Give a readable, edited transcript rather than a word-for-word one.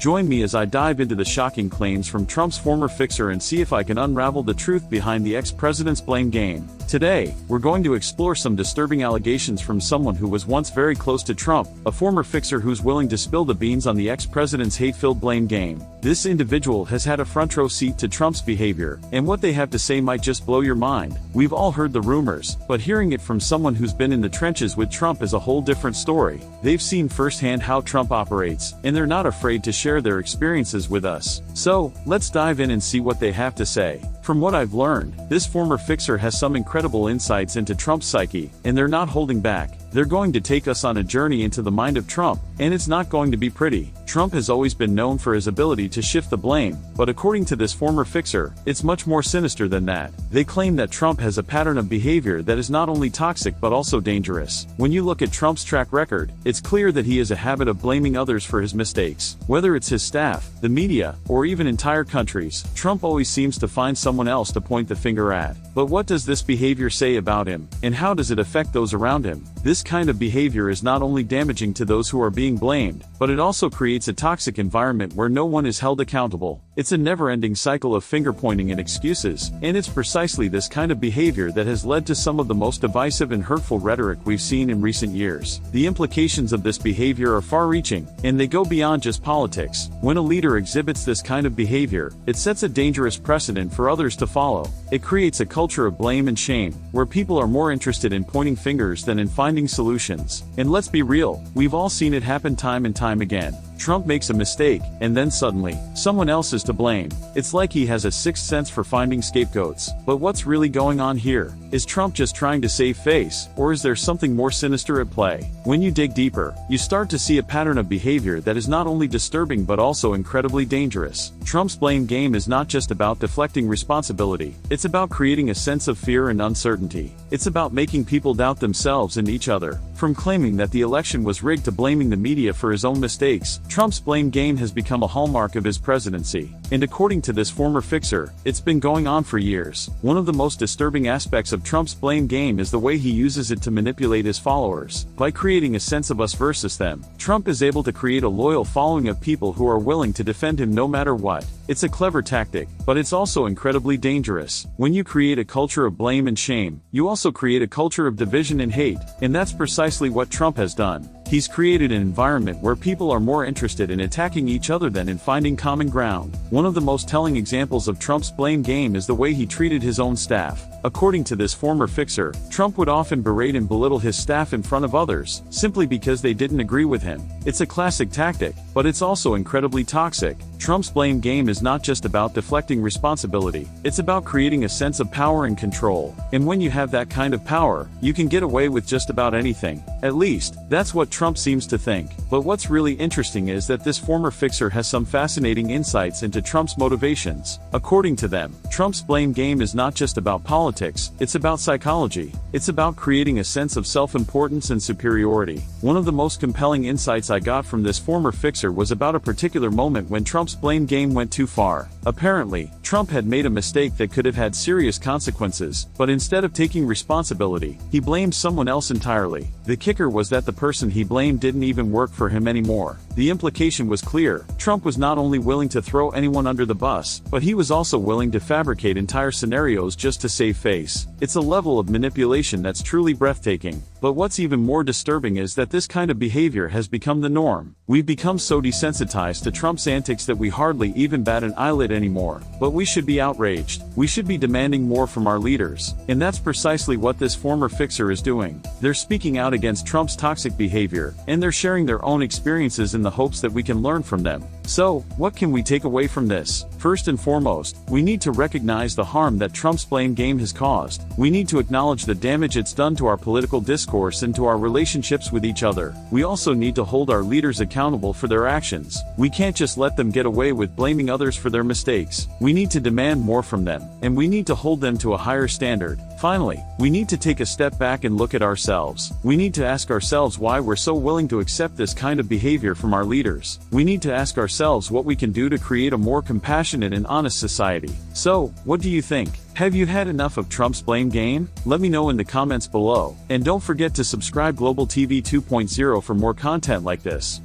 Join me as I dive into the shocking claims from Trump's former fixer and see if I can unravel the truth behind the ex-president's blame game. Today, we're going to explore some disturbing allegations from someone who was once very close to Trump, a former fixer who's willing to spill the beans on the ex-president's hate-filled blame game. This individual has had a front-row seat to Trump's behavior, and what they have to say might just blow your mind. We've all heard the rumors, but hearing it from someone who's been in the trenches with Trump is a whole different story. They've seen firsthand how Trump operates, and they're not afraid to share their experiences with us. So, let's dive in and see what they have to say. From what I've learned, this former fixer has some incredible insights into Trump's psyche, and they're not holding back. They're going to take us on a journey into the mind of Trump, and it's not going to be pretty. Trump has always been known for his ability to shift the blame, but according to this former fixer, it's much more sinister than that. They claim that Trump has a pattern of behavior that is not only toxic but also dangerous. When you look at Trump's track record, it's clear that he has a habit of blaming others for his mistakes. Whether it's his staff, the media, or even entire countries, Trump always seems to find someone else to point the finger at. But what does this behavior say about him, and how does it affect those around him? This kind of behavior is not only damaging to those who are being blamed, but it also creates a toxic environment where no one is held accountable. It's a never-ending cycle of finger-pointing and excuses, and it's precisely this kind of behavior that has led to some of the most divisive and hurtful rhetoric we've seen in recent years. The implications of this behavior are far-reaching, and they go beyond just politics. When a leader exhibits this kind of behavior, it sets a dangerous precedent for others to follow. It creates a culture of blame and shame, where people are more interested in pointing fingers than in finding solutions. And let's be real, we've all seen it happen time and time again. Trump makes a mistake, and then suddenly, someone else is to blame. It's like he has a sixth sense for finding scapegoats. But what's really going on here? Is Trump just trying to save face, or is there something more sinister at play? When you dig deeper, you start to see a pattern of behavior that is not only disturbing but also incredibly dangerous. Trump's blame game is not just about deflecting responsibility, it's about creating a sense of fear and uncertainty. It's about making people doubt themselves and each other. From claiming that the election was rigged to blaming the media for his own mistakes, Trump's blame game has become a hallmark of his presidency. And according to this former fixer, it's been going on for years. One of the most disturbing aspects of Trump's blame game is the way he uses it to manipulate his followers. By creating a sense of us versus them, Trump is able to create a loyal following of people who are willing to defend him no matter what. It's a clever tactic, but it's also incredibly dangerous. When you create a culture of blame and shame, you also create a culture of division and hate, and that's precisely what Trump has done. He's created an environment where people are more interested in attacking each other than in finding common ground. One of the most telling examples of Trump's blame game is the way he treated his own staff. According to this former fixer, Trump would often berate and belittle his staff in front of others, simply because they didn't agree with him. It's a classic tactic, but it's also incredibly toxic. Trump's blame game is not just about deflecting responsibility, it's about creating a sense of power and control. And when you have that kind of power, you can get away with just about anything. At least, that's what Trump seems to think. But what's really interesting is that this former fixer has some fascinating insights into Trump's motivations. According to them, Trump's blame game is not just about politics, it's about psychology. It's about creating a sense of self-importance and superiority. One of the most compelling insights I got from this former fixer was about a particular moment when Trump's blame game went too far. Apparently, Trump had made a mistake that could have had serious consequences, but instead of taking responsibility, he blamed someone else entirely. The kicker was that the person he blamed didn't even work for him anymore. The implication was clear. Trump was not only willing to throw anyone under the bus, but he was also willing to fabricate entire scenarios just to save face. It's a level of manipulation that's truly breathtaking. But what's even more disturbing is that this kind of behavior has become the norm. We've become so desensitized to Trump's antics that we hardly even bat an eyelid anymore. But we should be outraged. We should be demanding more from our leaders. And that's precisely what this former fixer is doing. They're speaking out against Trump's toxic behavior, and they're sharing their own experiences in the hopes that we can learn from them. So, what can we take away from this? First and foremost, we need to recognize the harm that Trump's blame game has caused. We need to acknowledge the damage it's done to our political discourse and to our relationships with each other. We also need to hold our leaders accountable for their actions. We can't just let them get away with blaming others for their mistakes. We need to demand more from them, and we need to hold them to a higher standard. Finally, we need to take a step back and look at ourselves. We need to ask ourselves why we're so willing to accept this kind of behavior from our leaders. We need to ask ourselves what we can do to create a more compassionate and honest society. So, what do you think? Have you had enough of Trump's blame game? Let me know in the comments below. And don't forget to subscribe Global TV 2.0 for more content like this.